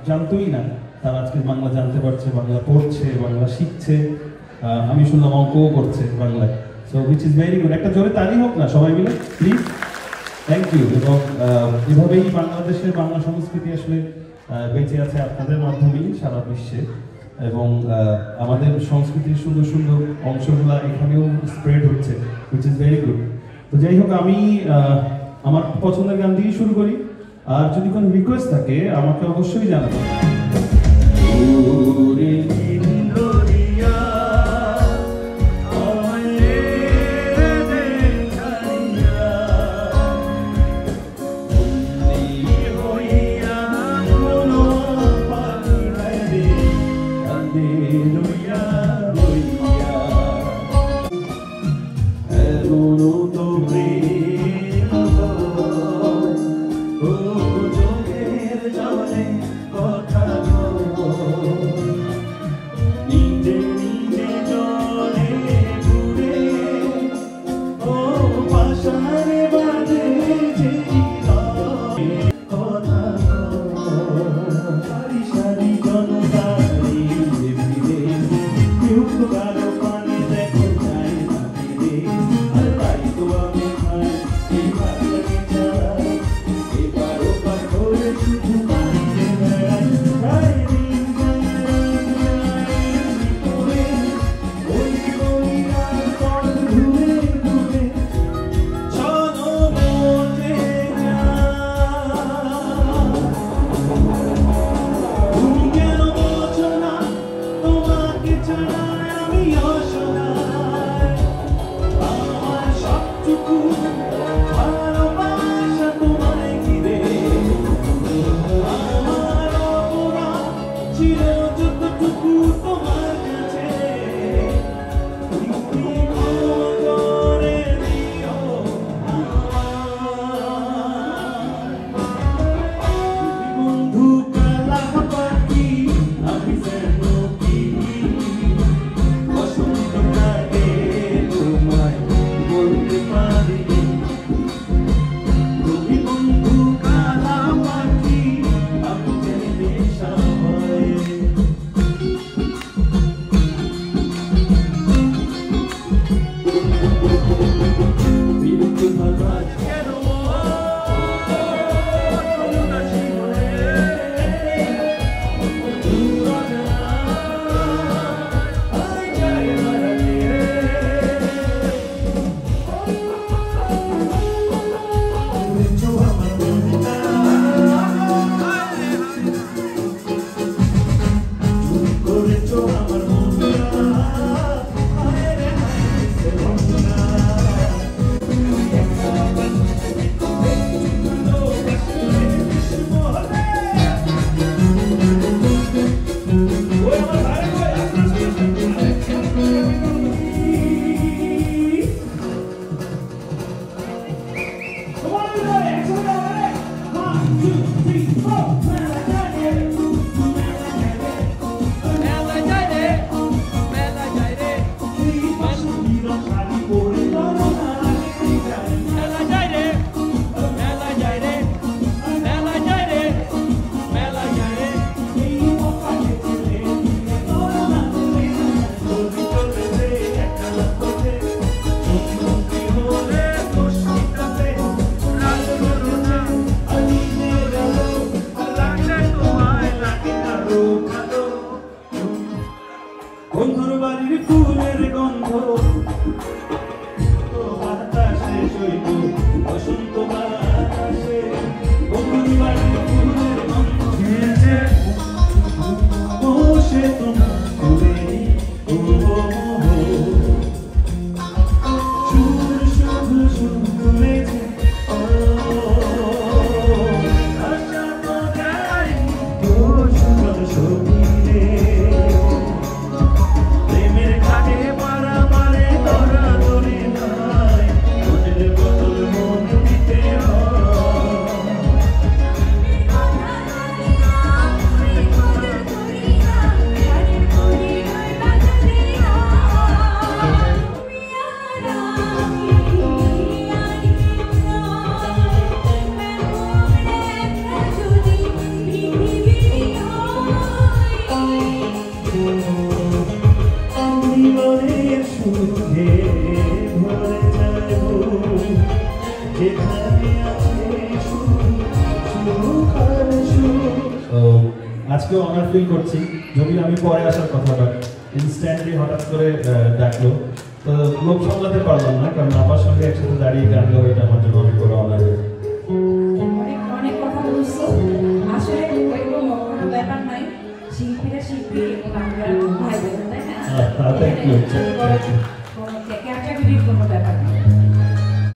জানতোই না তারা আজকে বাংলা জানতে পারছে, বাংলা পড়ছে, বাংলা শিখছে। আমি শুনলাম অঙ্কও করছে বাংলায়। So which is very good. একটা জোরে তালি হোক না সবাই মিলে প্লিজ। Thank you. এবং এভাবেই বাংলাদেশের বাংলা সংস্কৃতি আসলে বেঁচে আছে আপনাদের মাধ্যমেই সারা বিশ্বে। এবং আমাদের সংস্কৃতির সুন্দর সুন্দর অংশগুলা এখানেও স্প্রেড হচ্ছে, হুইচ ইজ ভেরি গুড। তো যাই হোক, আমি আমার পছন্দের গান দিয়ে শুরু করি। আর যদি কোনো রিকোয়েস্ট থাকে আমাকে অবশ্যই জানাবেন। বন্ধুর বাড়ির ফুলের গন্ধ বাতাসে সইব বসন্ত বাতাসে, বন্ধুর বাড়ির ফুলের গন্ধ বসে তোমার ফুলেরই সুর শুধু শুনেছে আশা তো গাই সুন্দর সঙ্গীতে আজকেও অনার ফিল করছি, যদিও আমি পরে আসার কথা, বাট ইনস্ট্যান্টলি হঠাৎ করে ডাকলো, তো লোক সামলাতে পারলাম না, কারণ আপার সঙ্গে একসাথে দাঁড়িয়ে গান গাওয়া এটা আমার জন্য অনেক বড় অনার। অনেক কথা বলছো, আসলে ওইরকম কোনো ব্যাপার নাই, শিল্পীরা শিল্পী এবং আমরা ভাই বোন, তাই না? Thank you. কোনো ক্যাটাগরির কোনো ব্যাপার নেই।